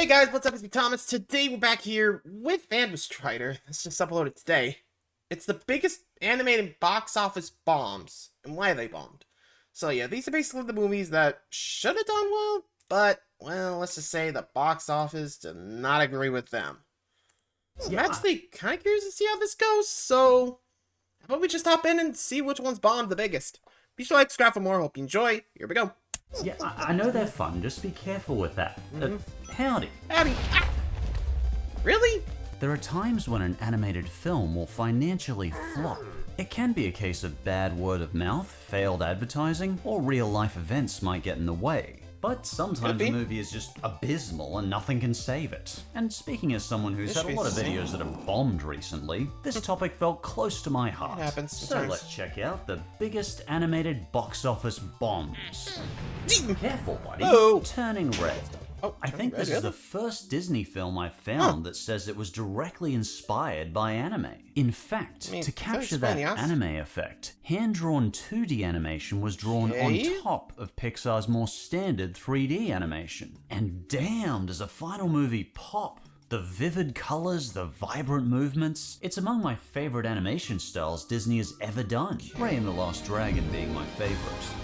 Hey guys, what's up? It's me, Thomas. Today we're back here with Strider. This just uploaded today. It's the biggest animated box office bombs, and why they bombed. So yeah, these are basically the movies that should have done well, but, well, let's just say the box office did not agree with them. I'm actually kind of curious to see how this goes, so how about we just hop in and see which one's bombed the biggest. Be sure to like, subscribe for more. Hope you enjoy. Here we go. Yeah, I know they're fun, just be careful with that. Howdy. Howdy. Ah! Really? There are times when an animated film will financially flop. It can be a case of bad word of mouth, failed advertising, or real-life events might get in the way. But sometimes a movie is just abysmal and nothing can save it. And speaking as someone who's had a lot of videos that have bombed recently, this topic felt close to my heart. It happens so sometimes. let's check out the biggest animated box office bombs. Careful, buddy. Oh. Turning Red. Oh, I think this is the first Disney film I've found that says it was directly inspired by anime. In fact, to capture that anime effect, hand-drawn 2D animation was drawn on top of Pixar's more standard 3D animation. And damn, does a final movie pop! The vivid colors, the vibrant movements, it's among my favorite animation styles Disney has ever done. Raya and the Last Dragon being my favorite.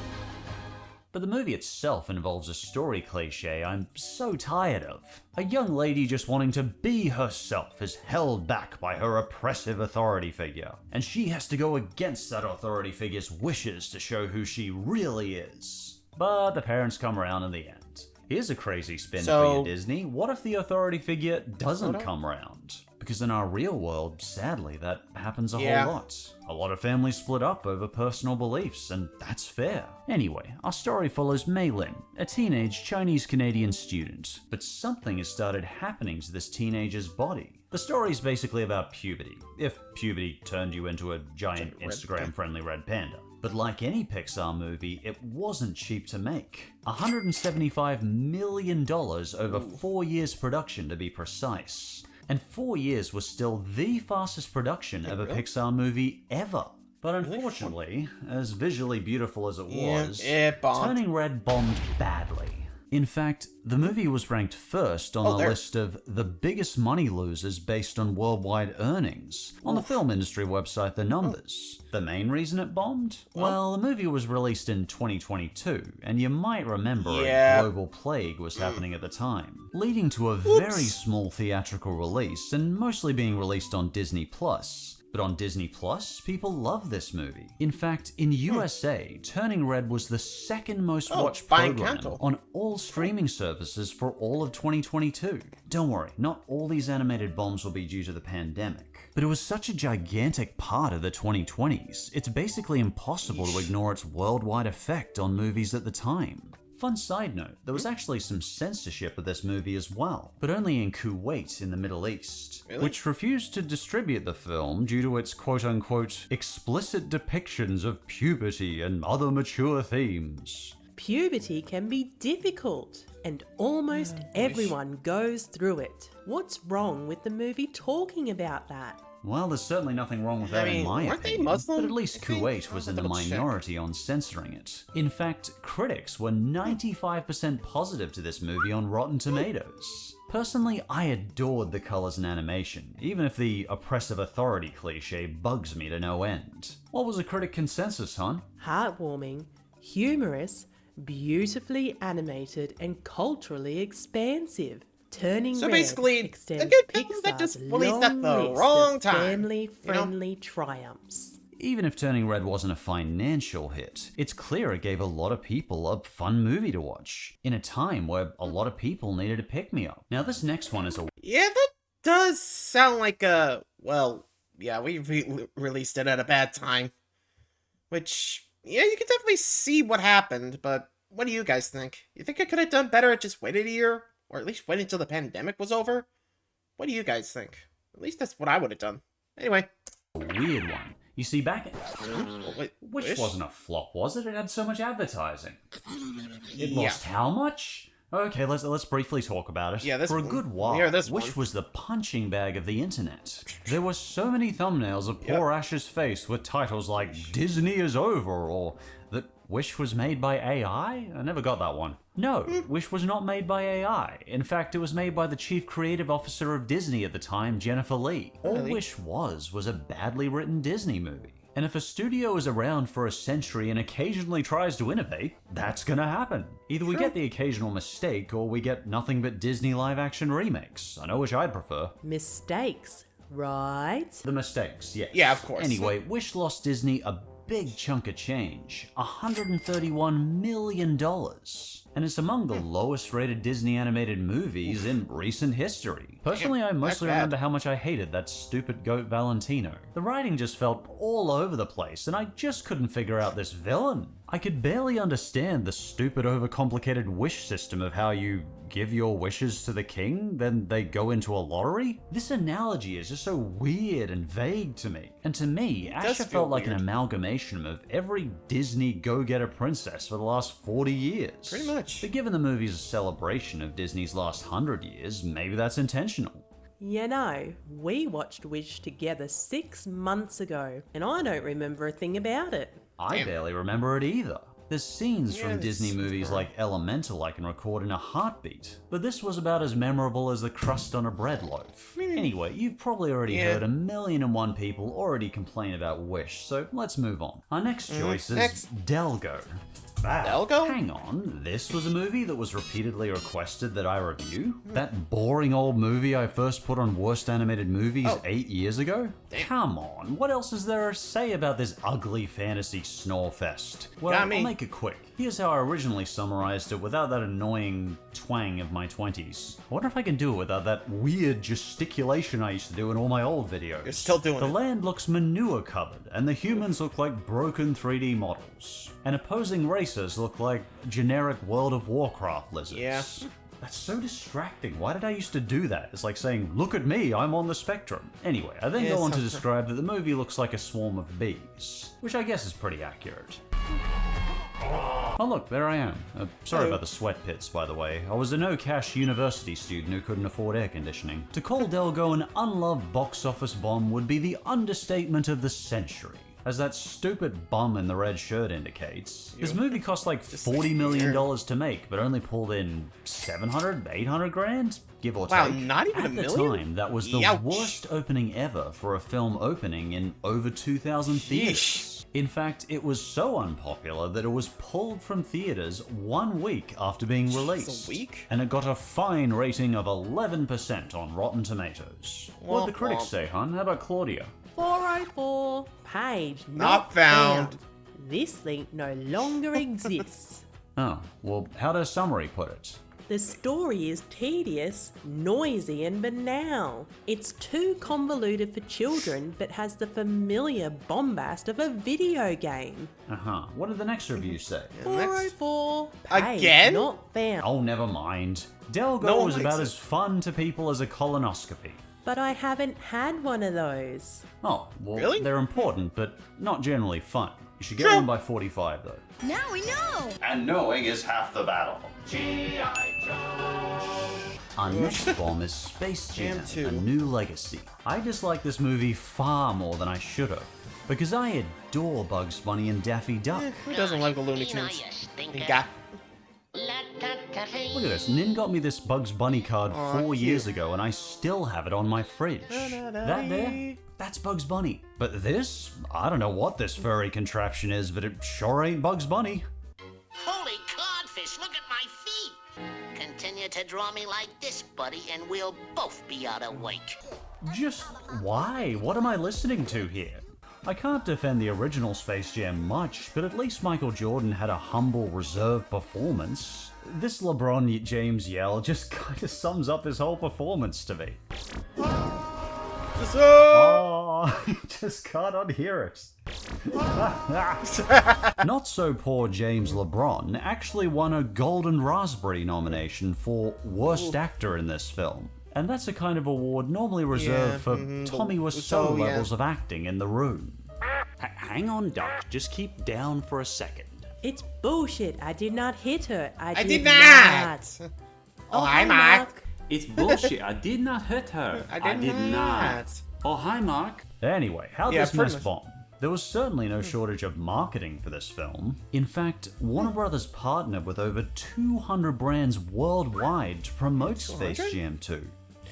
But the movie itself involves a story cliche I'm so tired of. A young lady just wanting to be herself is held back by her oppressive authority figure, and she has to go against that authority figure's wishes to show who she really is. But the parents come around in the end. Here's a crazy spin for you, Disney. What if the authority figure doesn't come around? Because in our real world, sadly, that happens a whole lot. A lot of families split up over personal beliefs, and that's fair. Anyway, our story follows Mei Lin, a teenage Chinese-Canadian student. But something has started happening to this teenager's body. The story is basically about puberty, if puberty turned you into a giant Instagram-friendly red panda. But like any Pixar movie, it wasn't cheap to make. $175 million over 4 years production to be precise. And 4 years was still the fastest production of a Pixar movie ever. But unfortunately, as visually beautiful as it was, Turning Red bombed badly. In fact, the movie was ranked first on a list of the biggest money losers based on worldwide earnings on the film industry website The Numbers. The main reason it bombed? Well, the movie was released in 2022, and you might remember a global plague was happening at the time, leading to a very small theatrical release and mostly being released on Disney+. But on Disney Plus, people love this movie. In fact, in USA, Turning Red was the second most watched program on all streaming services for all of 2022. Don't worry, not all these animated bombs will be due to the pandemic. But it was such a gigantic part of the 2020s, it's basically impossible to ignore its worldwide effect on movies at the time. Fun side note, there was actually some censorship of this movie as well, but only in Kuwait in the Middle East, which refused to distribute the film due to its quote-unquote explicit depictions of puberty and other mature themes. Puberty can be difficult, and almost everyone goes through it. What's wrong with the movie talking about that? Well, there's certainly nothing wrong with that in my opinion, but at least Kuwait was in the minority on censoring it. In fact, critics were 95% positive to this movie on Rotten Tomatoes. Personally, I adored the colors and animation, even if the oppressive authority cliche bugs me to no end. What was the critic consensus, hon? Heartwarming, humorous, beautifully animated, and culturally expansive. Turning Red basically, extends that just Pixar's released at the long wrong list time, of family-friendly triumphs. Even if Turning Red wasn't a financial hit, it's clear it gave a lot of people a fun movie to watch, in a time where a lot of people needed a pick-me-up. Now this next one is a... Yeah, that does sound like a... Well, yeah, we released it at a bad time. Which, yeah, you can definitely see what happened, but what do you guys think? You think I could have done better at just waiting a year? Or at least wait until the pandemic was over? What do you guys think? At least that's what I would have done. Anyway. A weird one. You see, back in... Which wasn't a flop, was it? It had so much advertising. It lost how much? Okay, let's briefly talk about it. Yeah, For a good while, Wish was the punching bag of the internet. There were so many thumbnails of poor Ash's face with titles like Disney is over or Wish was made by AI? I never got that one. No, Wish was not made by AI. In fact, it was made by the chief creative officer of Disney at the time, Jennifer Lee. All Wish was a badly written Disney movie. And if a studio is around for a century and occasionally tries to innovate, that's gonna happen. Either we get the occasional mistake, or we get nothing but Disney live-action remakes. I know which I'd prefer. Mistakes, right? The mistakes, yes. Yeah, of course. Anyway, Wish lost Disney a big chunk of change, $131 million. And it's among the lowest rated Disney animated movies in recent history. Personally, I mostly remember how much I hated that stupid goat Valentino. The writing just felt all over the place, and I just couldn't figure out this villain. I could barely understand the stupid overcomplicated wish system of how you give your wishes to the king, then they go into a lottery? This analogy is just so weird and vague to me. And to me, Asha felt like an amalgamation of every Disney go-getter princess for the last 40 years. Pretty much. But given the movie's a celebration of Disney's last 100 years, maybe that's intentional. You know, we watched Wish together 6 months ago, and I don't remember a thing about it. I barely remember it either. There's scenes from Disney movies like Elemental I can record in a heartbeat, but this was about as memorable as the crust on a bread loaf. Anyway, you've probably already heard 1,000,001 people already complain about Wish, so let's move on. Our next choice is Delgo. Delgo? Hang on, this was a movie that was repeatedly requested that I review? That boring old movie I first put on Worst Animated Movies 8 years ago? Come on, what else is there to say about this ugly fantasy snorefest? Well, I'll make it quick. Here's how I originally summarized it without that annoying twang of my 20s. I wonder if I can do it without that weird gesticulation I used to do in all my old videos. You're still doing it. The land looks manure-covered, and the humans look like broken 3D models. And opposing races look like generic World of Warcraft lizards. Yeah. That's so distracting. Why did I used to do that? It's like saying, look at me, I'm on the spectrum. Anyway, I then go on to describe that the movie looks like a swarm of bees, which I guess is pretty accurate. Oh look, there I am. Sorry about the sweat pits, by the way. I was a no-cash university student who couldn't afford air conditioning. To call Delgo an unloved box office bomb would be the understatement of the century. As that stupid bum in the red shirt indicates, this movie cost like $40 million to make, but only pulled in 700, 800 grand, give or take. Wow, not even a million? At the time, that was the worst opening ever for a film opening in over 2,000 theaters. In fact, it was so unpopular that it was pulled from theaters 1 week after being released. A week? And it got a fine rating of 11% on Rotten Tomatoes. What'd the critics say, hun? How about Claudia? 404. Page Not found. This link no longer exists. Oh, well, how does summary put it? The story is tedious, noisy, and banal. It's too convoluted for children, but has the familiar bombast of a video game. What did the next review say? 404. Again? Not found. Oh, never mind. Delgo was about as fun to people as a colonoscopy. But I haven't had one of those. Oh, well, Really? They're important, but not generally fun. You should get one by 45, though. Now we know! And knowing is half the battle. Our next bomb is Space Jam, A New Legacy. I dislike this movie far more than I should have, because I adore Bugs Bunny and Daffy Duck. Who doesn't like the Looney Tunes? Look at this, Nin got me this Bugs Bunny card 4 years ago and I still have it on my fridge. That there? That's Bugs Bunny. But this? I don't know what this furry contraption is, but it sure ain't Bugs Bunny. Holy codfish, look at my feet! Continue to draw me like this, buddy, and we'll both be out of wake. Just why? What am I listening to here? I can't defend the original Space Jam much, but at least Michael Jordan had a humble, reserved performance. This LeBron James yell just kind of sums up his whole performance to me. Oh, I just can't unhear it. Not so poor James LeBron actually won a Golden Raspberry nomination for Worst Actor in this film. And that's a kind of award normally reserved for Tommy Wiseau levels of acting in The Room. Hang on, Duck. Just keep down for a second. It's bullshit. I did not hit her. I did not. Oh, hi, Mark. It's bullshit. I did not hit her. I did not. Oh, hi, Mark. Anyway, how'd this mess bomb? There was certainly no shortage of marketing for this film. In fact, Warner Brothers partnered with over 200 brands worldwide to promote Space Jam 2.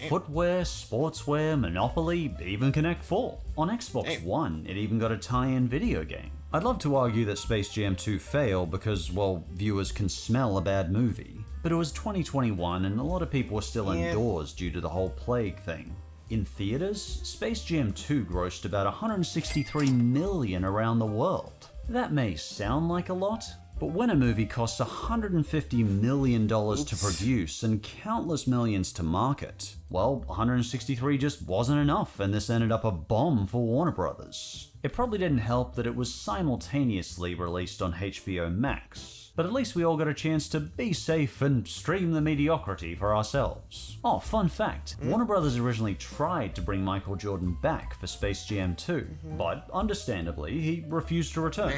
Footwear, sportswear, Monopoly, even Connect 4. On Xbox One, it even got a tie-in video game. I'd love to argue that Space Jam 2 failed because, well, viewers can smell a bad movie. But it was 2021 and a lot of people were still indoors due to the whole plague thing. In theaters, Space Jam 2 grossed about $163 million around the world. That may sound like a lot, but when a movie costs $150 million to produce and countless millions to market, well, 163 just wasn't enough and this ended up a bomb for Warner Brothers. It probably didn't help that it was simultaneously released on HBO Max, but at least we all got a chance to be safe and stream the mediocrity for ourselves. Oh, fun fact, Warner Brothers originally tried to bring Michael Jordan back for Space Jam 2, but understandably, he refused to return.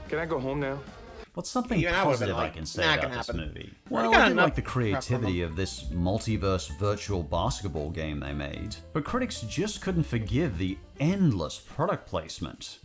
Can I go home now? What's something positive I can say about this movie? Well, I did like the creativity of this multiverse virtual basketball game they made, but critics just couldn't forgive the endless product placement.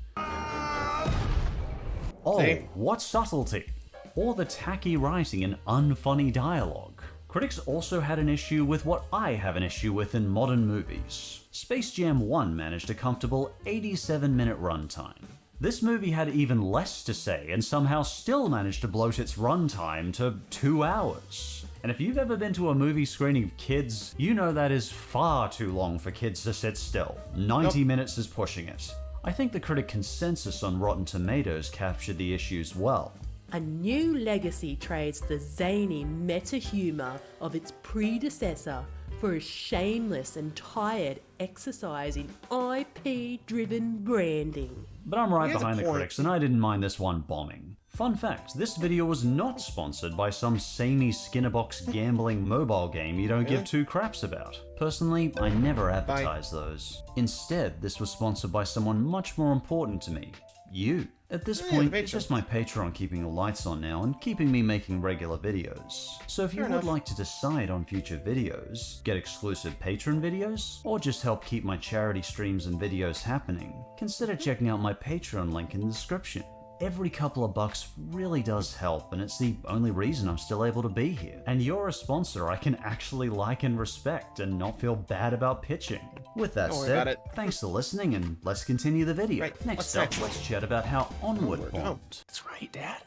Oh, what subtlety! Or the tacky writing and unfunny dialogue. Critics also had an issue with what I have an issue with in modern movies. Space Jam 1 managed a comfortable 87-minute runtime. This movie had even less to say and somehow still managed to bloat its runtime to 2 hours. And if you've ever been to a movie screening of kids, you know that is far too long for kids to sit still. 90 minutes is pushing it. I think the critic consensus on Rotten Tomatoes captured the issues well. A new legacy trades the zany meta-humor of its predecessor for a shameless and tired exercise in IP-driven branding. But I'm right behind the critics, and I didn't mind this one bombing. Fun fact, this video was not sponsored by some samey Skinnerbox gambling mobile game you don't give two craps about. Personally, I never advertise those. Instead, this was sponsored by someone much more important to me. You. At this point, it's just my Patreon keeping the lights on now and keeping me making regular videos. So if you would like to decide on future videos, get exclusive Patreon videos, or just help keep my charity streams and videos happening, consider checking out my Patreon link in the description. Every couple of bucks really does help, and it's the only reason I'm still able to be here. And you're a sponsor I can actually like and respect and not feel bad about pitching. With that said, thanks for listening and let's continue the video. Next up, let's chat about how Onward bombed. That's right, Dad.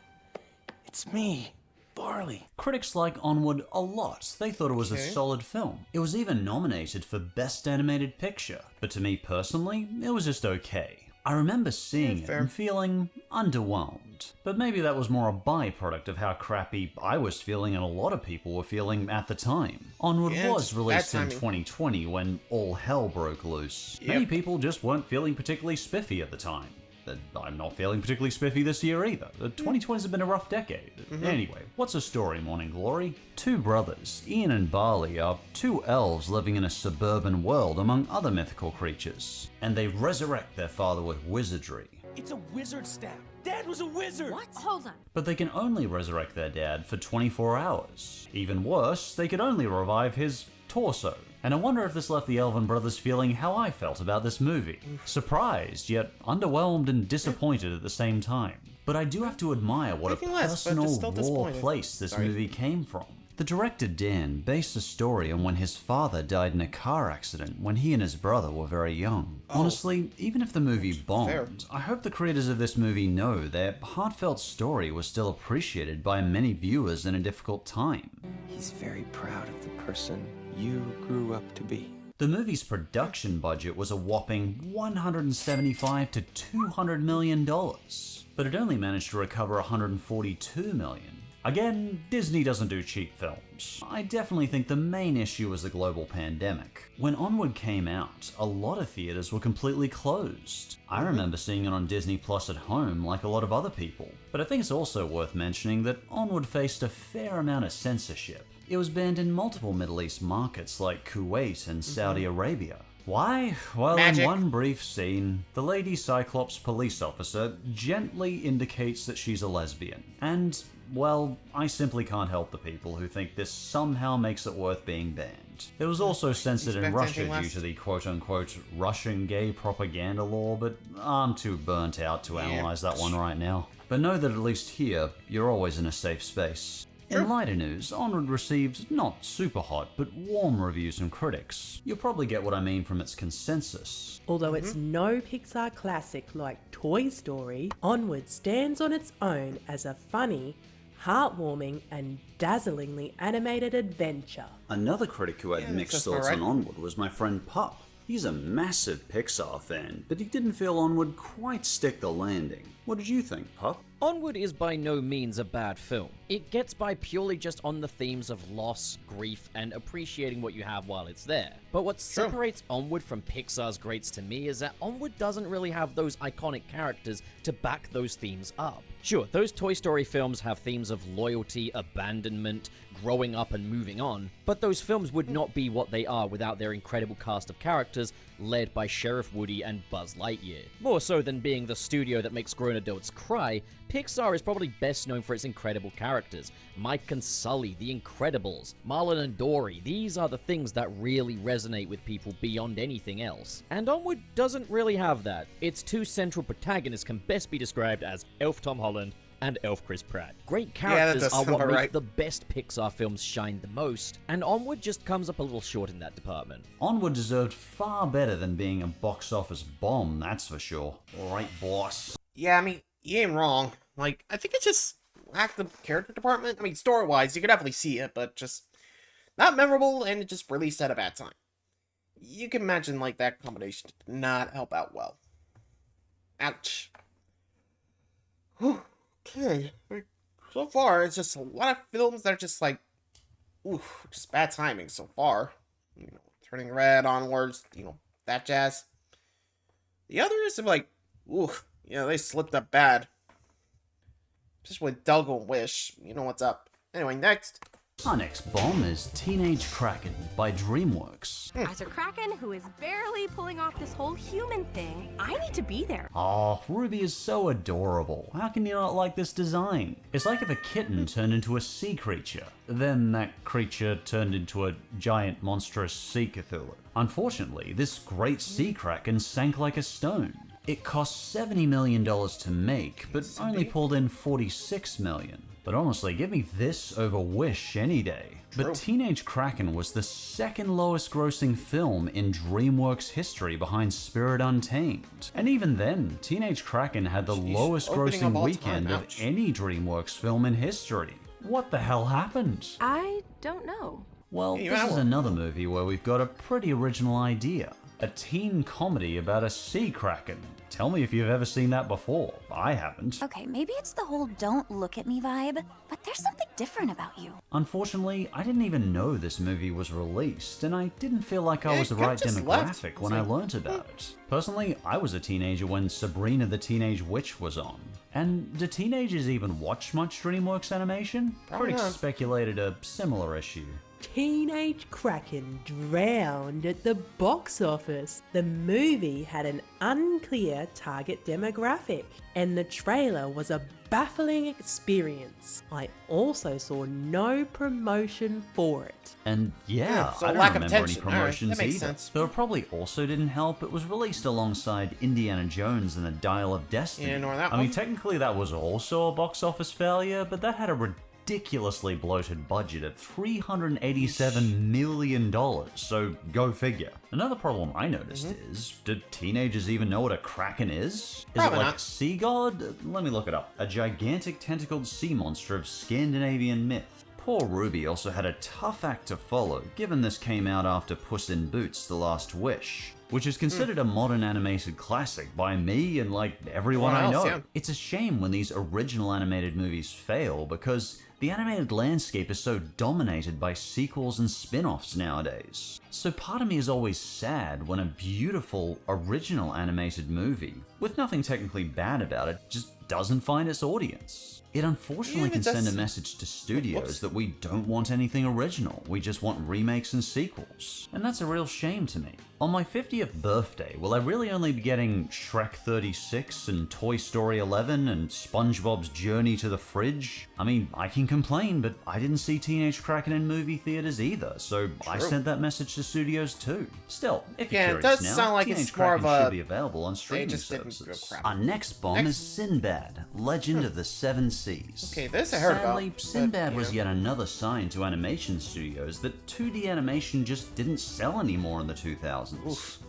It's me, Barley. Critics like Onward a lot. They thought it was a solid film. It was even nominated for Best Animated Picture, but to me personally, it was just okay. I remember seeing it and feeling underwhelmed, but maybe that was more a byproduct of how crappy I was feeling and a lot of people were feeling at the time. Onward was released in 2020 when all hell broke loose. Many people just weren't feeling particularly spiffy at the time. I'm not feeling particularly spiffy this year either. 2020's been a rough decade. Anyway, what's a story, Morning Glory? Two brothers, Ian and Barley, are two elves living in a suburban world among other mythical creatures, and they resurrect their father with wizardry. It's a wizard staff. Dad was a wizard. What? Hold on. But they can only resurrect their dad for 24 hours. Even worse, they could only revive his torso. And I wonder if this left the Elven brothers feeling how I felt about this movie. Surprised, yet underwhelmed and disappointed at the same time. But I do have to admire what a personal, raw place this movie came from. The director Dan based the story on when his father died in a car accident when he and his brother were very young. Honestly, even if the movie bombed, I hope the creators of this movie know their heartfelt story was still appreciated by many viewers in a difficult time. He's very proud of the person you grew up to be. The movie's production budget was a whopping $175 to $200 million, but it only managed to recover $142 million. Again, Disney doesn't do cheap films. I definitely think the main issue was the global pandemic. When Onward came out, a lot of theaters were completely closed. I remember seeing it on Disney Plus at home like a lot of other people. But I think it's also worth mentioning that Onward faced a fair amount of censorship. It was banned in multiple Middle East markets like Kuwait and Saudi Arabia. Why? Well, in one brief scene, the Lady Cyclops police officer gently indicates that she's a lesbian. And well, I simply can't help the people who think this somehow makes it worth being banned. It was also censored in Russia due to the quote-unquote Russian gay propaganda law, but I'm too burnt out to analyze that one right now. But know that at least here, you're always in a safe space. In lighter news, Onward received not super hot, but warm reviews from critics. You'll probably get what I mean from its consensus. Although it's no Pixar classic like Toy Story, Onward stands on its own as a funny, heartwarming and dazzlingly animated adventure. Another critic who had mixed thoughts on Onward was my friend Pup. He's a massive Pixar fan, but he didn't feel Onward quite stick the landing. What did you think, Pup? Onward is by no means a bad film. It gets by purely just on the themes of loss, grief, and appreciating what you have while it's there. But what separates Onward from Pixar's greats to me is that Onward doesn't really have those iconic characters to back those themes up. Sure, those Toy Story films have themes of loyalty, abandonment, growing up and moving on, but those films would not be what they are without their incredible cast of characters led by Sheriff Woody and Buzz Lightyear. More so than being the studio that makes grown adults cry, Pixar is probably best known for its incredible characters. Mike and Sully, The Incredibles, Marlon and Dory, these are the things that really resonate with people beyond anything else. And Onward doesn't really have that. Its two central protagonists can best be described as Elf Tom Holland and Elf Chris Pratt. Great characters are what make the best Pixar films shine the most, and Onward just comes up a little short in that department. Onward deserved far better than being a box office bomb, that's for sure. Alright, boss. Yeah, I mean, you ain't wrong. Like, I think it just lacked the character department. I mean, story-wise, you could definitely see it, but just not memorable, and it just released at a bad time. You can imagine, like, that combination did not help out well. Ouch. Whew. Okay. So far, it's just a lot of films that are just like, oof, just bad timing so far. You know, Turning Red, Onwards, you know, that jazz. The others are like, oof, you know, they slipped up bad. Just with Delgo and Wish, you know what's up. Anyway, next. Our next bomb is Teenage Kraken by DreamWorks. As a Kraken who is barely pulling off this whole human thing, I need to be there. Oh, Ruby is so adorable. How can you not like this design? It's like if a kitten turned into a sea creature. Then that creature turned into a giant monstrous sea Cthulhu. Unfortunately, this great sea kraken sank like a stone. It cost $70 million to make, but only pulled in $46 million. But honestly, give me this over Wish any day. But Teenage Kraken was the second lowest grossing film in DreamWorks history behind Spirit Untamed. And even then, Teenage Kraken had the lowest grossing weekend of any DreamWorks film in history. What the hell happened? I don't know. Well, this is another movie where we've got a pretty original idea. A teen comedy about a sea kraken. Tell me if you've ever seen that before. I haven't. Okay, maybe it's the whole don't look at me vibe, but there's something different about you. Unfortunately, I didn't even know this movie was released, and I didn't feel like I was the right demographic when I learnt about it. Personally, I was a teenager when Sabrina the Teenage Witch was on. And do teenagers even watch much DreamWorks animation? Critics speculated a similar issue. Teenage Kraken drowned at the box office. The movie had an unclear target demographic, and the trailer was a baffling experience. I also saw no promotion for it. And yeah, so I don't remember any promotions either. Sense. Though it probably also didn't help, it was released alongside Indiana Jones and the Dial of Destiny. I mean, technically that was also a box office failure, but that had a ridiculously bloated budget at $387 million, so go figure. Another problem I noticed is, do teenagers even know what a kraken is? Is it like a sea god? Let me look it up. A gigantic tentacled sea monster of Scandinavian myth. Poor Ruby also had a tough act to follow, given this came out after Puss in Boots: The Last Wish, which is considered a modern animated classic by me and like everyone I know. It's a shame when these original animated movies fail, because the animated landscape is so dominated by sequels and spin-offs nowadays. So part of me is always sad when a beautiful, original animated movie, with nothing technically bad about it, just doesn't find its audience. It unfortunately can send a message to studios that we don't want anything original, we just want remakes and sequels. And that's a real shame to me. On my 50th birthday, will I really only be getting Shrek 36 and Toy Story 11 and SpongeBob's Journey to the Fridge? I mean, I can complain, but I didn't see Teenage Kraken in movie theaters either, so I sent that message to studios too. Still, if you're curious it does now, sound like Teenage it's more Kraken of a... should be available on streaming services. Our next bomb Next. is Sinbad, Legend of the Seven Seas. Okay, this I heard Sadly, about. Sinbad was yet another sign to animation studios that 2D animation just didn't sell anymore in the 2000s.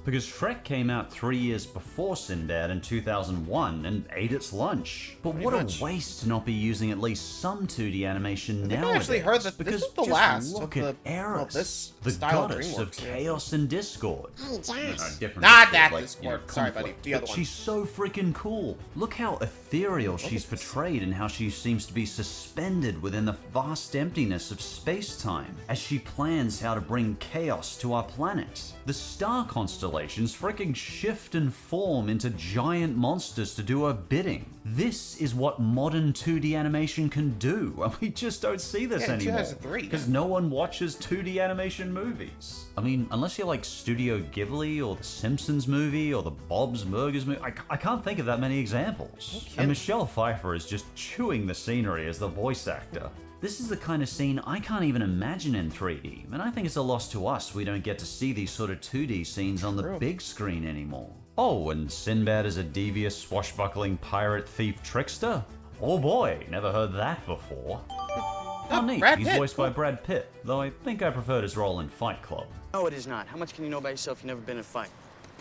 Because Shrek came out 3 years before Sinbad in 2001 and ate its lunch. But what a waste to not be using at least some 2D animation nowadays. I actually heard that because this was the just last look of at Eris, this the style goddess of DreamWorks, chaos and discord. Different Not Discord, that like, Discord. Sorry, buddy. conflict. The other But one. she's so freaking cool. Look how ethereal she's portrayed and how she seems to be suspended within the vast emptiness of space-time as she plans how to bring chaos to our planet. The star constellations freaking shift and form into giant monsters to do her bidding. This is what modern 2D animation can do, and we just don't see this anymore. Because no one watches 2D animation movies. I mean, unless you're like Studio Ghibli or the Simpsons movie or the Bob's Burgers movie, I can't think of that many examples. And Michelle Pfeiffer is just chewing the scenery as the voice actor. This is the kind of scene I can't even imagine in 3D, and I think it's a loss to us we don't get to see these sort of 2D scenes on the big screen anymore. Oh, and Sinbad is a devious, swashbuckling pirate thief trickster? Oh boy, never heard that before. Oh neat, he's voiced by Brad Pitt, though I think I preferred his role in Fight Club. No, it is not. How much can you know about yourself? You've never been in a fight.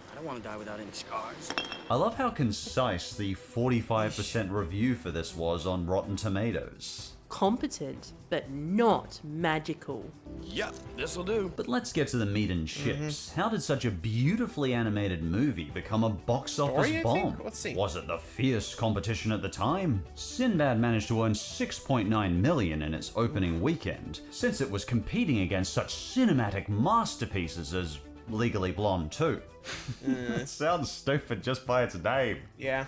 I don't want to die without any scars. I love how concise the 45% review for this was on Rotten Tomatoes. Competent, but not magical. Yep, this'll do. But let's get to the meat and chips. How did such a beautifully animated movie become a box office bomb? Was it the fierce competition at the time? Sinbad managed to earn $6.9 million in its opening weekend, since it was competing against such cinematic masterpieces as Legally Blonde 2. It sounds stupid just by its name. Yeah.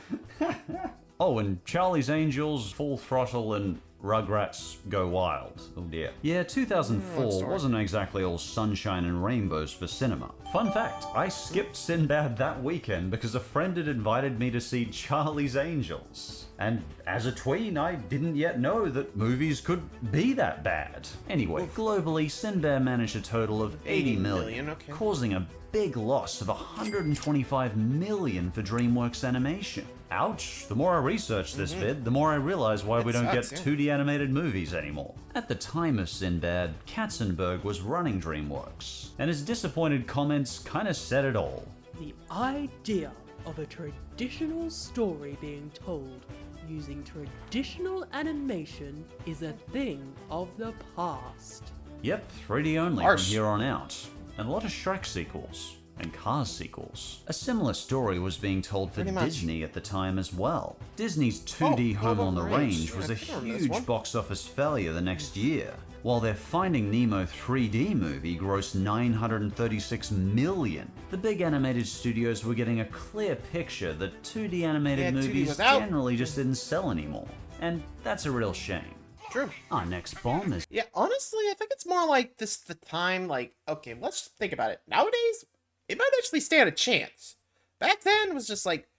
Oh, and Charlie's Angels, Full Throttle, and Rugrats Go Wild. Oh dear. Yeah, 2004 wasn't exactly all sunshine and rainbows for cinema. Fun fact, I skipped Sinbad that weekend because a friend had invited me to see Charlie's Angels. And as a tween, I didn't yet know that movies could be that bad. Anyway, globally, Sinbad managed a total of 80 million, causing a big loss of 125 million for DreamWorks Animation. Ouch, the more I research this vid, the more I realize why we don't get 2D animated movies anymore. At the time of Sinbad, Katzenberg was running DreamWorks, and his disappointed comments kinda said it all. The idea of a traditional story being told using traditional animation is a thing of the past. Yep, 3D only from here on out. And a lot of Shrek sequels. And Cars sequels. A similar story was being told for Disney at the time as well. Disney's 2D Home on the Range was a huge box office failure the next year, while their Finding Nemo 3D movie grossed $936 million. The big animated studios were getting a clear picture that 2D animated movies generally just didn't sell anymore. And that's a real shame. True. Our next bomb is... Yeah, honestly, I think it's more like this the time, like, okay, let's think about it. Nowadays, it might actually stand a chance. Back then, it was just like,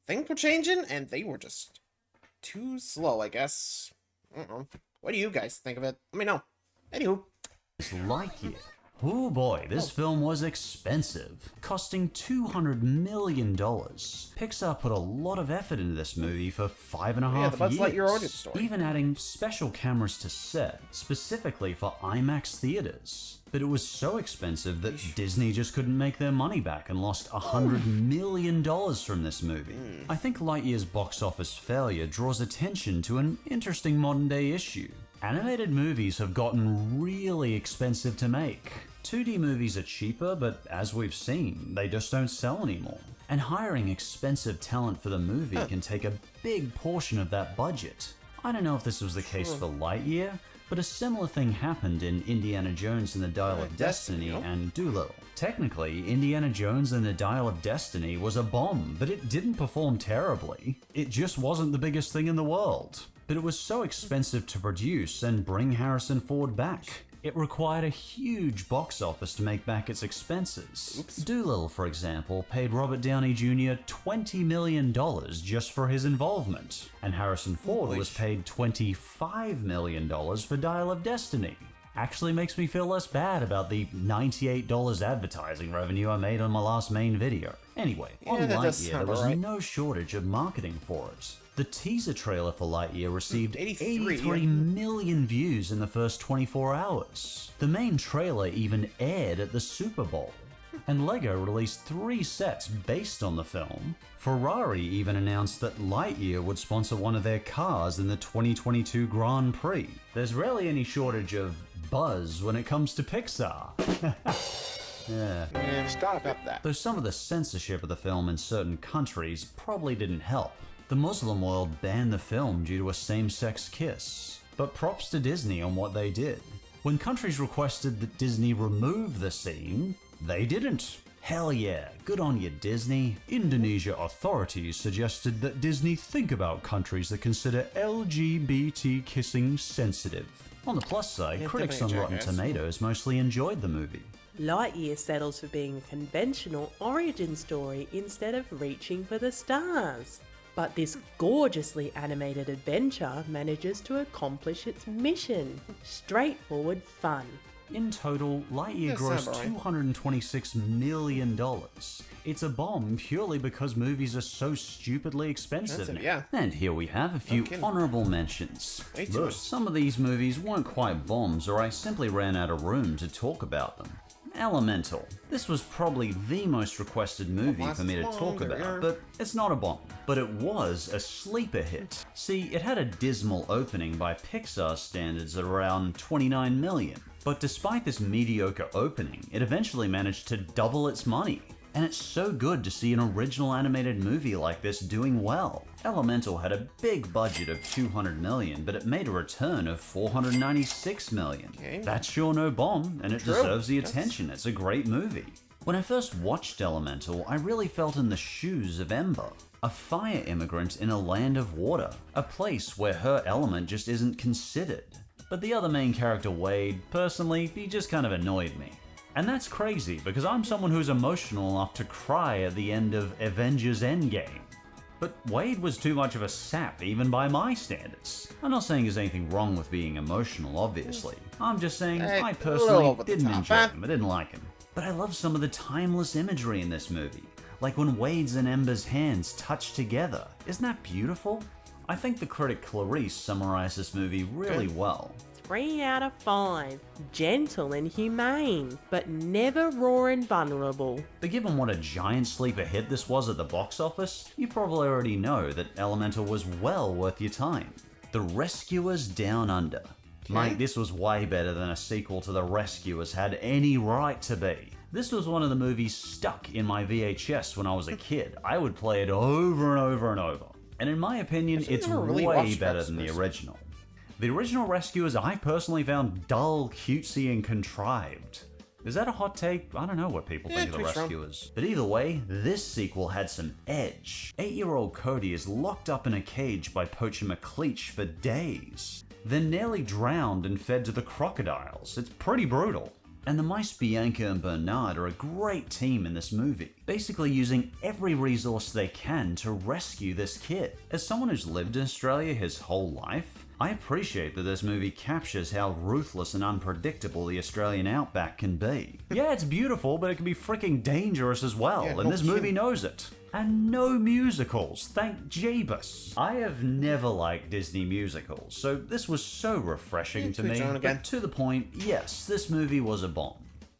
things were changing, and they were just too slow, I guess. I don't know. What do you guys think of it? Let me know. Anywho. It's Lightyear. Oh boy, this film was expensive, costing $200 million. Pixar put a lot of effort into this movie for 5.5 years, even adding special cameras to set, specifically for IMAX theaters. But it was so expensive that Disney just couldn't make their money back and lost $100 million from this movie. I think Lightyear's box office failure draws attention to an interesting modern day issue. Animated movies have gotten really expensive to make. 2D movies are cheaper, but as we've seen, they just don't sell anymore. And hiring expensive talent for the movie can take a big portion of that budget. I don't know if this was the case for Lightyear, but a similar thing happened in Indiana Jones and the Dial of Destiny and Dolittle. Technically, Indiana Jones and the Dial of Destiny was a bomb, but it didn't perform terribly. It just wasn't the biggest thing in the world. but it was so expensive to produce and bring Harrison Ford back. It required a huge box office to make back its expenses. Oops. Doolittle, for example, paid Robert Downey Jr. $20 million just for his involvement, and Harrison Ford was paid $25 million for Dial of Destiny. Actually makes me feel less bad about the $98 advertising revenue I made on my last main video. Anyway, on Lightyear there was no shortage of marketing for it. The teaser trailer for Lightyear received 83 million views in the first 24 hours. The main trailer even aired at the Super Bowl. And LEGO released 3 sets based on the film. Ferrari even announced that Lightyear would sponsor one of their cars in the 2022 Grand Prix. There's rarely any shortage of buzz when it comes to Pixar. Yeah, stop at that. Though some of the censorship of the film in certain countries probably didn't help. The Muslim world banned the film due to a same-sex kiss. But props to Disney on what they did. When countries requested that Disney remove the scene, they didn't. Hell yeah, good on you, Disney. Indonesia authorities suggested that Disney think about countries that consider LGBT kissing sensitive. On the plus side, critics on Rotten Tomatoes mostly enjoyed the movie. Lightyear settles for being a conventional origin story instead of reaching for the stars. But this gorgeously animated adventure manages to accomplish its mission. Straightforward fun. In total, Lightyear grossed $226 million. It's a bomb purely because movies are so stupidly expensive now. Yeah. And here we have a few honorable mentions. Look, some of these movies weren't quite bombs, or I simply ran out of room to talk about them. Elemental. This was probably the most requested movie for me to talk about, but it's not a bomb. But it was a sleeper hit. See, it had a dismal opening by Pixar standards at around 29 million. But despite this mediocre opening, it eventually managed to double its money. And it's so good to see an original animated movie like this doing well. Elemental had a big budget of $200 million, but it made a return of $496 million. That's sure no bomb, and it deserves the attention. It's a great movie. When I first watched Elemental, I really felt in the shoes of Ember, a fire immigrant in a land of water, a place where her element just isn't considered. But the other main character, Wade, personally, he just kind of annoyed me. And that's crazy, because I'm someone who's emotional enough to cry at the end of Avengers Endgame. But Wade was too much of a sap, even by my standards. I'm not saying there's anything wrong with being emotional, obviously. I'm just saying I personally didn't enjoy him, I didn't like him. But I love some of the timeless imagery in this movie. Like when Wade's and Ember's hands touch together. Isn't that beautiful? I think the critic Clarice summarized this movie really well. 3 out of 5. Gentle and humane, but never raw and vulnerable. But given what a giant sleeper hit this was at the box office, you probably already know that Elemental was well worth your time. The Rescuers Down Under. Mate, this was way better than a sequel to The Rescuers had any right to be. This was one of the movies stuck in my VHS when I was a kid. I would play it over and over and over. And in my opinion, it's way better than the original. The original Rescuers I personally found dull, cutesy, and contrived. Is that a hot take? I don't know what people think of the Rescuers. But either way, this sequel had some edge. 8-year-old Cody is locked up in a cage by poacher McLeach for days. Then nearly drowned and fed to the crocodiles. It's pretty brutal. And the mice Bianca and Bernard are a great team in this movie, basically using every resource they can to rescue this kid. As someone who's lived in Australia his whole life, I appreciate that this movie captures how ruthless and unpredictable the Australian outback can be. Yeah, it's beautiful, but it can be freaking dangerous as well, and this movie knows it. And no musicals, thank Jeebus. I have never liked Disney musicals, so this was so refreshing to me. But to the point, yes, this movie was a bomb.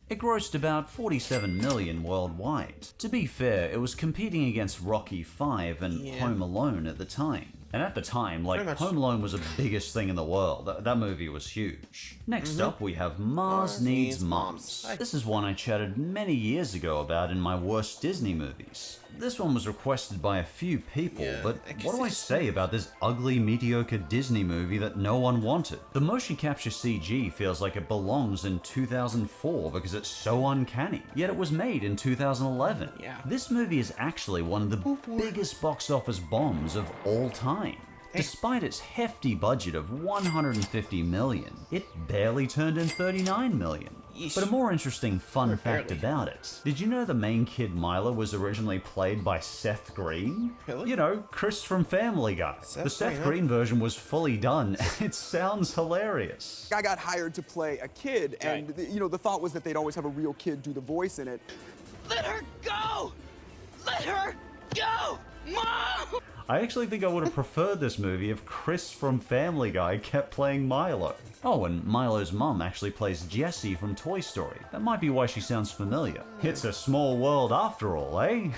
It grossed about $47 million worldwide. To be fair, it was competing against Rocky V and Home Alone at the time. And at the time, like, Home Alone was the biggest thing in the world. That movie was huge. Next up, we have Mars Needs Moms. This is one I chatted many years ago about in my worst Disney movies. This one was requested by a few people, but what do I say about this ugly, mediocre Disney movie that no one wanted? The motion capture CG feels like it belongs in 2004 because it's so uncanny, yet it was made in 2011. This movie is actually one of the biggest box office bombs of all time. Despite its hefty budget of $150 million, it barely turned in $39 million. Yeesh. But a more interesting fun fact about it, did you know the main kid Milo was originally played by Seth Green? Really? You know, Chris from Family Guy. The Seth Green version was fully done. It sounds hilarious. I got hired to play a kid, and the thought was that they'd always have a real kid do the voice in it. Let her go! Let her go! Mom! I actually think I would have preferred this movie if Chris from Family Guy kept playing Milo. Oh, and Milo's mum actually plays Jessie from Toy Story. That might be why she sounds familiar. It's a small world after all, eh?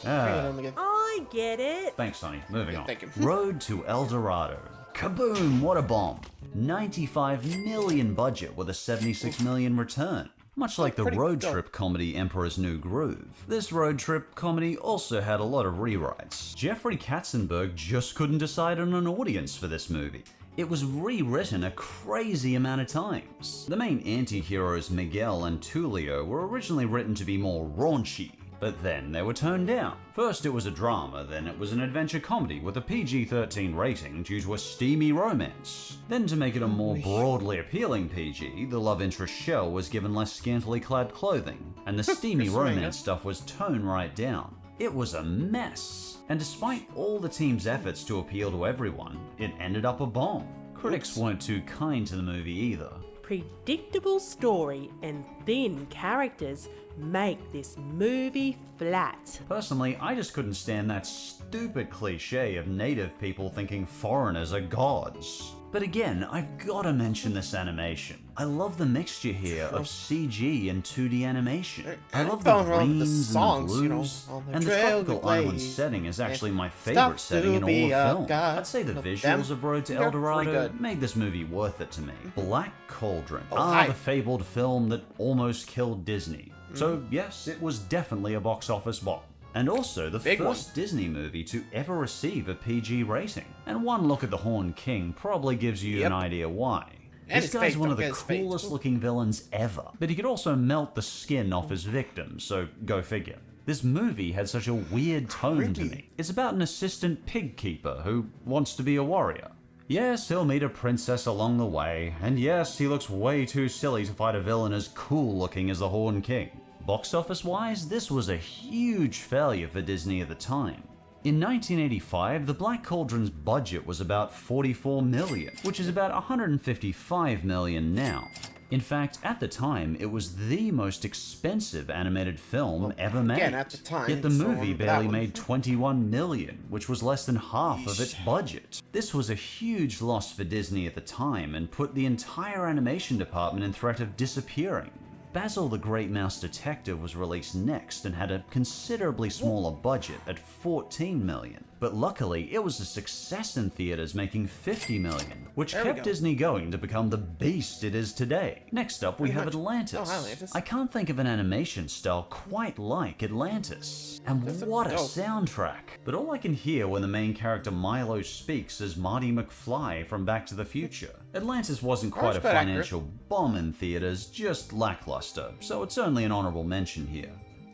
I get it. Thanks, Sonny. Moving on. Thank you. Road to El Dorado. Kaboom! What a bomb. 95 million budget with a 76 million return. Much like the road trip comedy Emperor's New Groove, this road trip comedy also had a lot of rewrites. Jeffrey Katzenberg just couldn't decide on an audience for this movie. It was rewritten a crazy amount of times. The main anti-heroes Miguel and Tulio were originally written to be more raunchy, but then they were toned down. First it was a drama, then it was an adventure comedy with a PG-13 rating due to a steamy romance. Then to make it a more broadly appealing PG, the love interest Shell was given less scantily clad clothing, and the steamy romance stuff was toned right down. It was a mess. And despite all the team's efforts to appeal to everyone, it ended up a bomb. Critics weren't too kind to the movie either. Predictable story and thin characters make this movie flat. Personally, I just couldn't stand that stupid cliche of native people thinking foreigners are gods. But again, I've gotta mention this animation. I love the mixture here of CG and 2D animation. I love the greens and the blues, and the tropical island setting is actually my favorite setting in all of film. I'd say the visuals of Road to El Dorado made this movie worth it to me. Black Cauldron, the fabled film that almost killed Disney. So yes, it was definitely a box office bomb. And also the first Disney movie to ever receive a PG rating. And one look at the Horned King probably gives you an idea why. This guy's one of the coolest looking villains ever, but he could also melt the skin off his victims, so go figure. This movie had such a weird tone to me. It's about an assistant pig keeper who wants to be a warrior. Yes, he'll meet a princess along the way, and yes, he looks way too silly to fight a villain as cool looking as the Horned King. Box office wise, this was a huge failure for Disney at the time. In 1985, the Black Cauldron's budget was about $44 million, which is about $155 million now. In fact, at the time, it was the most expensive animated film ever made. Again, at the time, yet the movie barely made $21 million, which was less than half of its budget. This was a huge loss for Disney at the time and put the entire animation department in threat of disappearing. Basil the Great Mouse Detective was released next and had a considerably smaller budget at $14 million. But luckily, it was a success in theaters, making $50 million, which kept Disney going to become the beast it is today. Next up, we have Atlantis. I can't think of an animation style quite like Atlantis. And what a soundtrack. But all I can hear when the main character Milo speaks is Marty McFly from Back to the Future. Atlantis wasn't quite a financial bomb in theaters, just lackluster, so it's only an honorable mention here.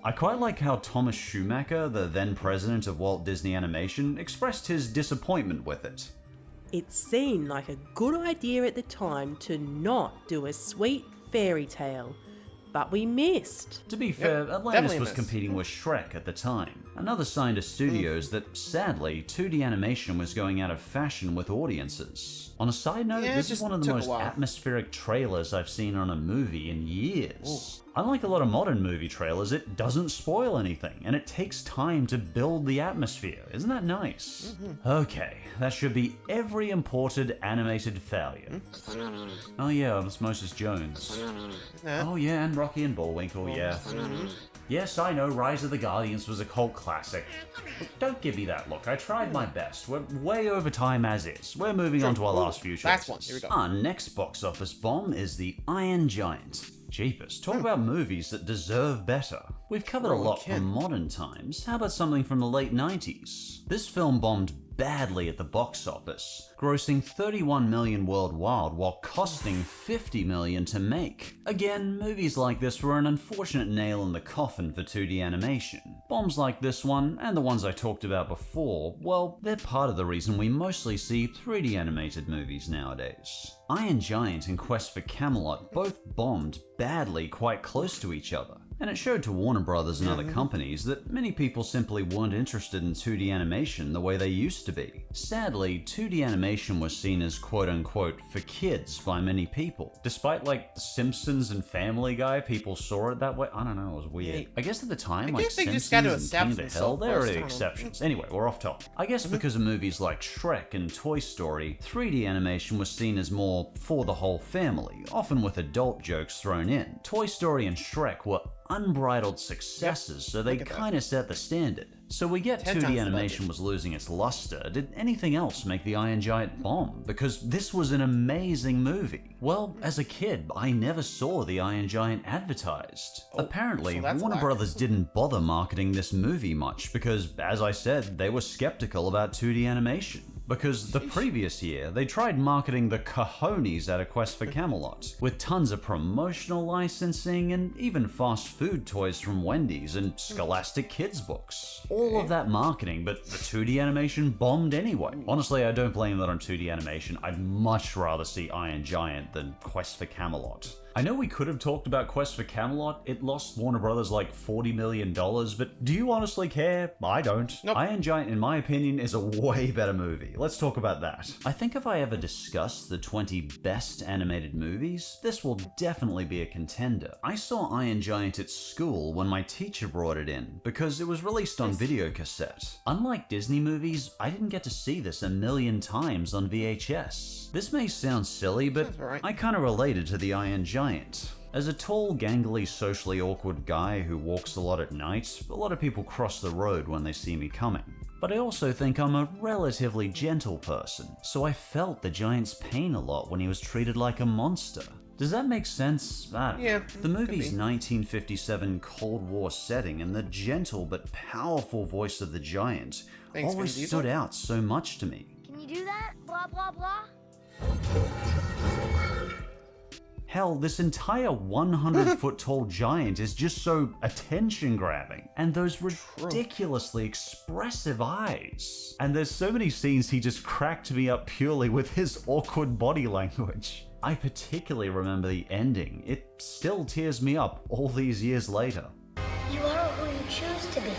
I quite like how Thomas Schumacher, the then president of Walt Disney Animation, expressed his disappointment with it. It seemed like a good idea at the time to not do a sweet fairy tale, but we missed. To be fair, Atlantis was competing with Shrek at the time, another sign to studios that, sadly, 2D animation was going out of fashion with audiences. On a side note, this is one of the most atmospheric trailers I've seen on a movie in years. Unlike a lot of modern movie trailers, it doesn't spoil anything, and it takes time to build the atmosphere. Isn't that nice? Okay, that should be every imported animated failure. Oh yeah, Osmosis Jones. Oh yeah, and Rocky and Bullwinkle, yeah. Yes, I know Rise of the Guardians was a cult classic. But don't give me that look, I tried my best. We're way over time as is. We're moving on to our last few choices. Last one, here we go. Our next box office bomb is The Iron Giant. Jeepers, talk about movies that deserve better. We've covered a lot from modern times. How about something from the late 90s? This film bombed badly at the box office, grossing $31 million worldwide while costing $50 million to make. Again, movies like this were an unfortunate nail in the coffin for 2D animation. Bombs like this one, and the ones I talked about before, well, they're part of the reason we mostly see 3D animated movies nowadays. Iron Giant and Quest for Camelot both bombed badly quite close to each other. And it showed to Warner Brothers and other companies that many people simply weren't interested in 2D animation the way they used to be. Sadly, 2D animation was seen as quote-unquote for kids by many people. Despite like The Simpsons and Family Guy, people saw it that way. I don't know, it was weird. I guess at the time, like Simpsons and King of the Hill, they were the exceptions. Anyway, we're off topic. I guess because of movies like Shrek and Toy Story, 3D animation was seen as more for the whole family, often with adult jokes thrown in. Toy Story and Shrek were unbridled successes, so they kinda set the standard. So we get 2D animation was losing its luster. Did anything else make the Iron Giant bomb? Because this was an amazing movie. Well, as a kid, I never saw the Iron Giant advertised. Apparently, Warner Brothers didn't bother marketing this movie much because, as I said, they were skeptical about 2D animation. Because the previous year, they tried marketing the cojones out of Quest for Camelot, with tons of promotional licensing and even fast food toys from Wendy's and Scholastic kids books. All of that marketing, but the 2D animation bombed anyway. Honestly, I don't blame that on 2D animation. I'd much rather see Iron Giant than Quest for Camelot. I know we could have talked about Quest for Camelot. It lost Warner Brothers like $40 million, but do you honestly care? I don't. Nope. Iron Giant, in my opinion, is a way better movie. Let's talk about that. I think if I ever discuss the 20 best animated movies, this will definitely be a contender. I saw Iron Giant at school when my teacher brought it in, because it was released on video cassette. Unlike Disney movies, I didn't get to see this a million times on VHS. This may sound silly, but I kinda related to the Iron Giant. As a tall, gangly, socially awkward guy who walks a lot at night, a lot of people cross the road when they see me coming. But I also think I'm a relatively gentle person, so I felt the giant's pain a lot when he was treated like a monster. Does that make sense? I don't know. The movie's 1957 Cold War setting and the gentle but powerful voice of the giant always stood out so much to me. Can you do that? Blah, blah, blah? Hell, this entire 100-foot tall giant is just so attention-grabbing. And those ridiculously expressive eyes. And there's so many scenes he just cracked me up purely with his awkward body language. I particularly remember the ending. It still tears me up all these years later. You are who you choose to be.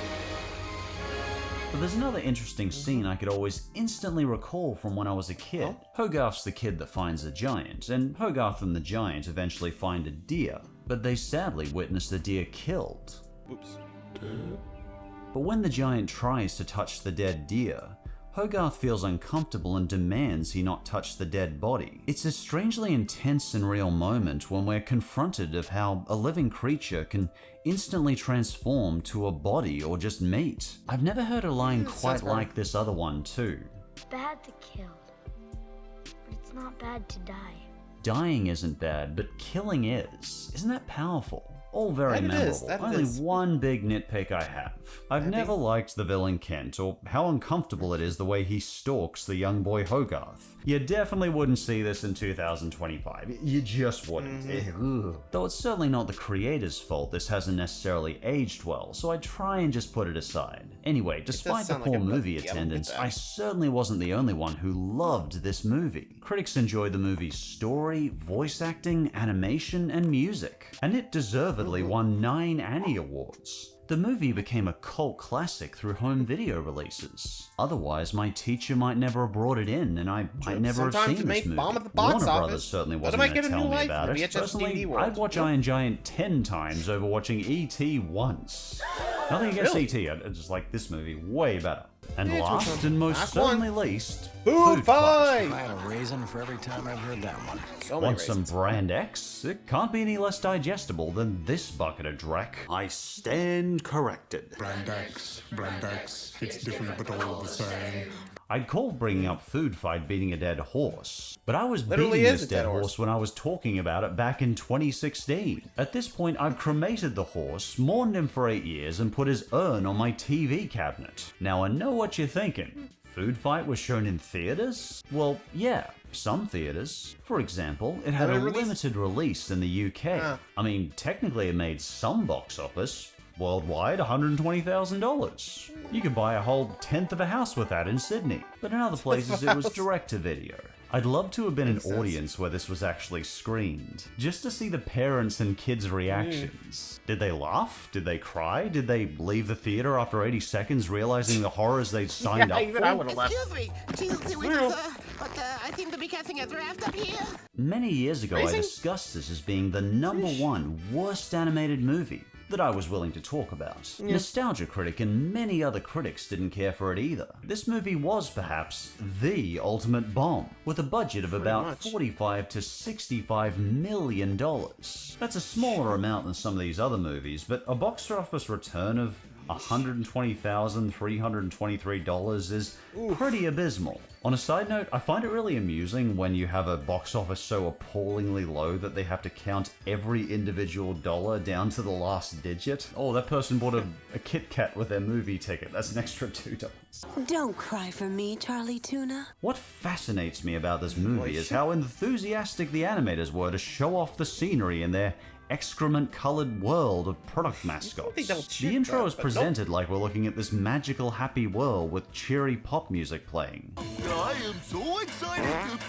But there's another interesting scene I could always instantly recall from when I was a kid. Hogarth's the kid that finds a giant, and Hogarth and the giant eventually find a deer, but they sadly witness the deer killed. Oops. But when the giant tries to touch the dead deer, Hogarth feels uncomfortable and demands he not touch the dead body. It's a strangely intense and real moment when we're confronted of how a living creature can instantly transform to a body or just meat. I've never heard a line quite like this other one too. It's bad to kill, but it's not bad to die. Dying isn't bad, but killing is. Isn't that powerful? All very memorable. Only one big nitpick I have. I've never liked the villain Kent, or how uncomfortable it is the way he stalks the young boy Hogarth. You definitely wouldn't see this in 2025. You just wouldn't. Though it's certainly not the creator's fault this hasn't necessarily aged well, so I try and just put it aside. Anyway, despite the poor movie attendance, I certainly wasn't the only one who loved this movie. Critics enjoyed the movie's story, voice acting, animation, and music, and it deservedly won 9 Annie Awards. The movie became a cult classic through home video releases. Otherwise, my teacher might never have brought it in, and I might never have seen this movie. Bomb at the box Warner Brothers certainly wasn't going to tell me about it. Personally, I'd watch Iron Giant 10 times over watching E.T. once. Nothing against E.T., I just like this movie way better. And last and most certainly least, Food Fight! I had a raisin for every time I've heard that one. Want some Brand X? It can't be any less digestible than this bucket of dreck. I stand corrected. Brand X, it's different but all the same. I'd call bringing up Food Fight beating a dead horse, but I was beating this dead horse when I was talking about it back in 2016. At this point, I've cremated the horse, mourned him for 8 years, and put his urn on my TV cabinet. Now I know what you're thinking. food fight was shown in theaters? Well, yeah, some theaters. For example, it had a limited release in the UK. I mean, technically it made some box office. Worldwide, $120,000. You could buy a whole tenth of a house with that in Sydney. But in other places it was direct-to-video. I'd love to have been an audience where this was actually screened, just to see the parents and kids' reactions. Did they laugh? Did they cry? Did they leave the theater after 80 seconds realizing the horrors they'd signed up for? I would have left. Excuse me, but I seem to be catching a draft up here. Many years ago, I discussed this as being the #1 worst animated movie that I was willing to talk about. Nostalgia Critic and many other critics didn't care for it either. This movie was perhaps the ultimate bomb, with a budget of about $45 to $65 million. That's a smaller amount than some of these other movies, but a box office return of $120,323 is pretty abysmal. On a side note, I find it really amusing when you have a box office so appallingly low that they have to count every individual dollar down to the last digit. Oh, that person bought a Kit Kat with their movie ticket. That's an extra $2. Don't cry for me, Charlie Tuna. What fascinates me about this movie is how enthusiastic the animators were to show off the scenery in their excrement-colored world of product mascots. The intro is presented like we're looking at this magical happy world with cheery pop music playing. I am so excited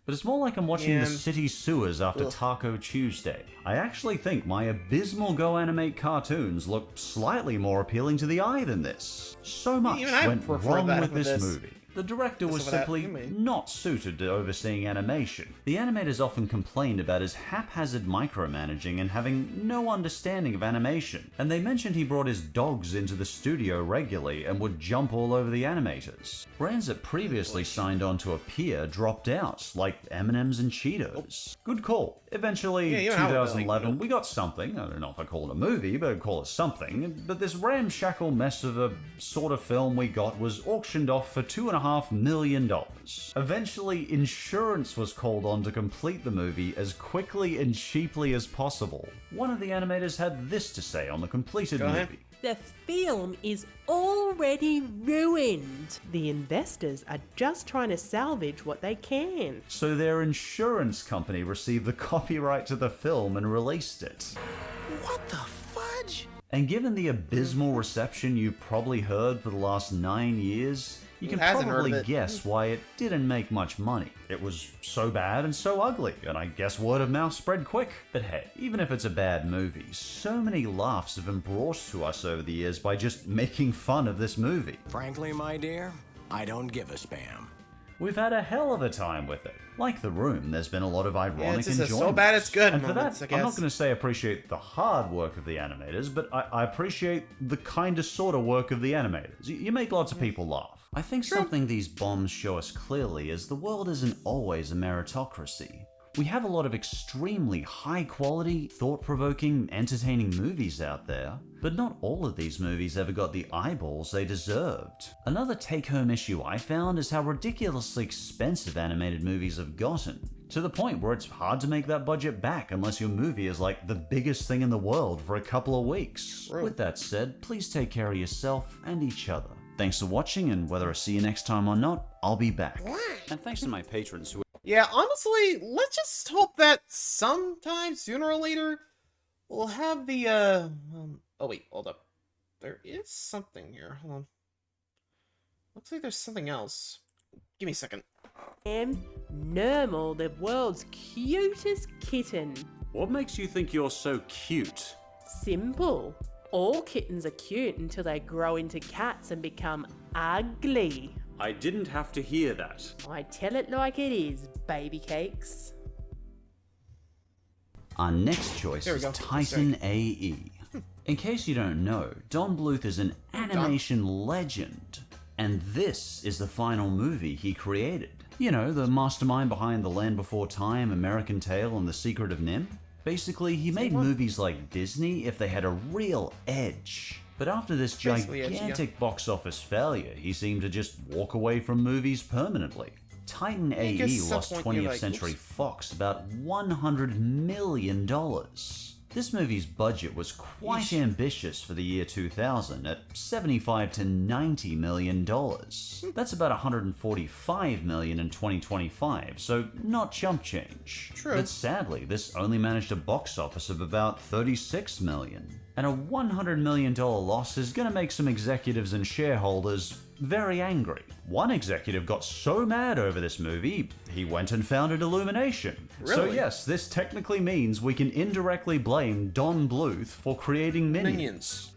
But it's more like I'm watching the city sewers after Taco Tuesday. I actually think my abysmal Go Animate cartoons look slightly more appealing to the eye than this. So much went wrong with this movie. The director was simply not suited to overseeing animation. The animators often complained about his haphazard micromanaging and having no understanding of animation, and they mentioned he brought his dogs into the studio regularly and would jump all over the animators. Brands that previously signed on to appear dropped out, like M&M's and Cheetos. Good call. Eventually, 2011, we got something. I don't know if I call it a movie, but I'd call it something. But this ramshackle mess of a sort of film we got was auctioned off for $2.5 million. Eventually, insurance was called on to complete the movie as quickly and cheaply as possible. One of the animators had this to say on the completed movie. The film is already ruined. The investors are just trying to salvage what they can. So their insurance company received the copyright to the film and released it. What the fudge? And given the abysmal reception you probably heard for the last 9 years, you can probably guess why it didn't make much money. It was so bad and so ugly, and I guess word of mouth spread quick. But hey, even if it's a bad movie, so many laughs have been brought to us over the years by just making fun of this movie. Frankly, my dear, I don't give a spam. We've had a hell of a time with it. Like The Room, there's been a lot of ironic enjoyment. So bad it's good. And for that, I'm not going to say I appreciate the hard work of the animators, but I appreciate the kind of sort of work of the animators. You make lots of people laugh. I think something these bombs show us clearly is the world isn't always a meritocracy. We have a lot of extremely high-quality, thought-provoking, entertaining movies out there, but not all of these movies ever got the eyeballs they deserved. Another take-home issue I found is how ridiculously expensive animated movies have gotten, to the point where it's hard to make that budget back unless your movie is like the biggest thing in the world for a couple of weeks. With that said, please take care of yourself and each other. Thanks for watching, and whether I see you next time or not, I'll be back. And thanks to my patrons who... Yeah, honestly, let's just hope that sometime, sooner or later, we'll have the, oh wait, hold up. There is something here, hold on. Looks like there's something else. Give me a second. Normal, the world's cutest kitten. What makes you think you're so cute? Simple. All kittens are cute until they grow into cats and become ugly. I didn't have to hear that. I tell it like it is, baby cakes. Our next choice is Titan AE. In case you don't know, Don Bluth is an animation legend. And this is the final movie he created. You know, the mastermind behind The Land Before Time, American Tail, and The Secret of Nim. Basically, he made movies like Disney if they had a real edge. But after this gigantic box office failure, he seemed to just walk away from movies permanently. Titan AE lost 20th Century Fox about $100 million. This movie's budget was quite ambitious for the year 2000 at $75 to $90 million. That's about $145 million in 2025, so not chump change. True. But sadly, this only managed a box office of about $36 million. And a $100 million loss is going to make some executives and shareholders very angry. One executive got so mad over this movie, he went and founded Illumination. Really? So yes, this technically means we can indirectly blame Don Bluth for creating Minions.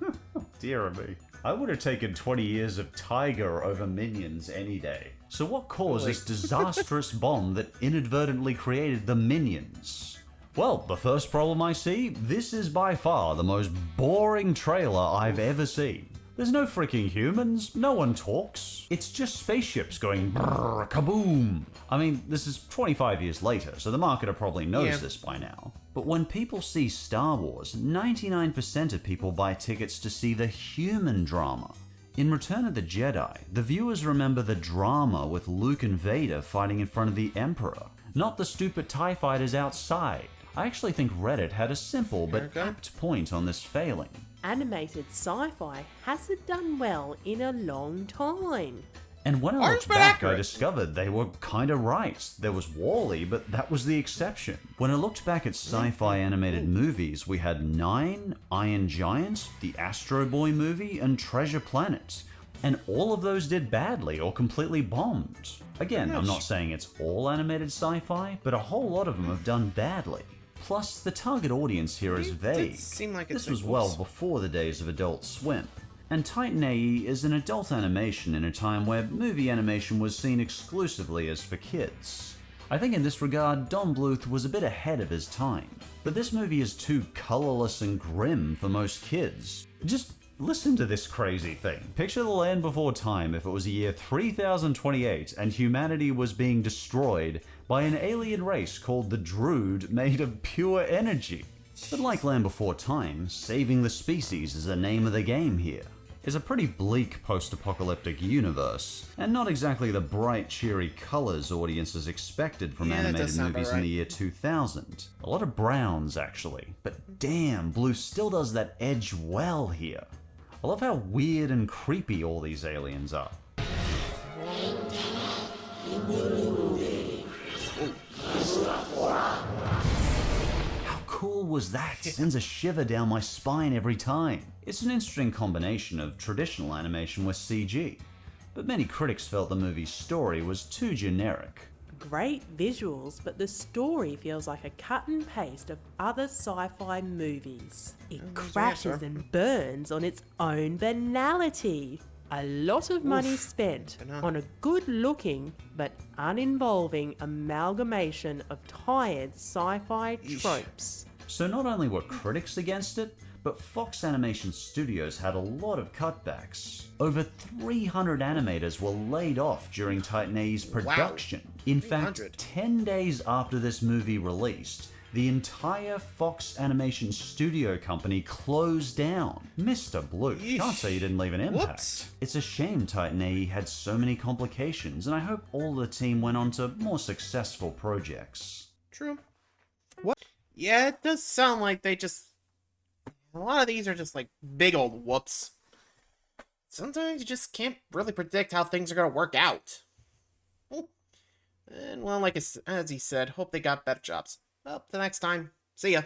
Dear me. I would have taken 20 years of Tiger over Minions any day. So what caused this disastrous bomb that inadvertently created the Minions? Well, the first problem I see, this is by far the most boring trailer I've ever seen. There's no freaking humans, no one talks. It's just spaceships going brrr, kaboom. I mean, this is 25 years later, so the marketer probably knows this by now. But when people see Star Wars, 99% of people buy tickets to see the human drama. In Return of the Jedi, the viewers remember the drama with Luke and Vader fighting in front of the Emperor, not the stupid TIE fighters outside. I actually think Reddit had a simple but apt point on this failing. Animated sci-fi hasn't done well in a long time. And when I looked back, I discovered they were kinda right. There was WALL-E, but that was the exception. When I looked back at sci-fi animated movies, we had 9, Iron Giant, the Astro Boy movie, and Treasure Planet. And all of those did badly or completely bombed. Again, I'm not saying it's all animated sci-fi, but a whole lot of them have done badly. Plus, the target audience here is vague. This was well before the days of Adult Swim. And Titan AE is an adult animation in a time where movie animation was seen exclusively as for kids. I think in this regard, Don Bluth was a bit ahead of his time. But this movie is too colorless and grim for most kids. Just listen to this crazy thing. Picture the Land Before Time if it was a year 3028 and humanity was being destroyed by an alien race called the Druid made of pure energy. But like Land Before Time, saving the species is the name of the game here. It's a pretty bleak post-apocalyptic universe, and not exactly the bright, cheery colors audiences expected from animated movies in the year 2000. A lot of browns, actually. But damn, Blue still does that edge well here. I love how weird and creepy all these aliens are. How cool was that? Sends a shiver down my spine every time. It's an interesting combination of traditional animation with CG, but many critics felt the movie's story was too generic. Great visuals, but the story feels like a cut and paste of other sci-fi movies. It crashes and burns on its own banality. A lot of money spent on a good-looking but uninvolving amalgamation of tired sci-fi tropes. So not only were critics against it, but Fox Animation Studios had a lot of cutbacks. Over 300 animators were laid off during Titan AE's production. In fact, 10 days after this movie released, the entire Fox Animation Studio company closed down. Mr. Blue, can't say you didn't leave an impact. It's a shame Titan AE had so many complications, and I hope all the team went on to more successful projects. True. What? Yeah, it does sound like they just... A lot of these are just like big old whoops. Sometimes you just can't really predict how things are going to work out. And well, like as he said, hope they got better jobs. Well, the next time. See ya.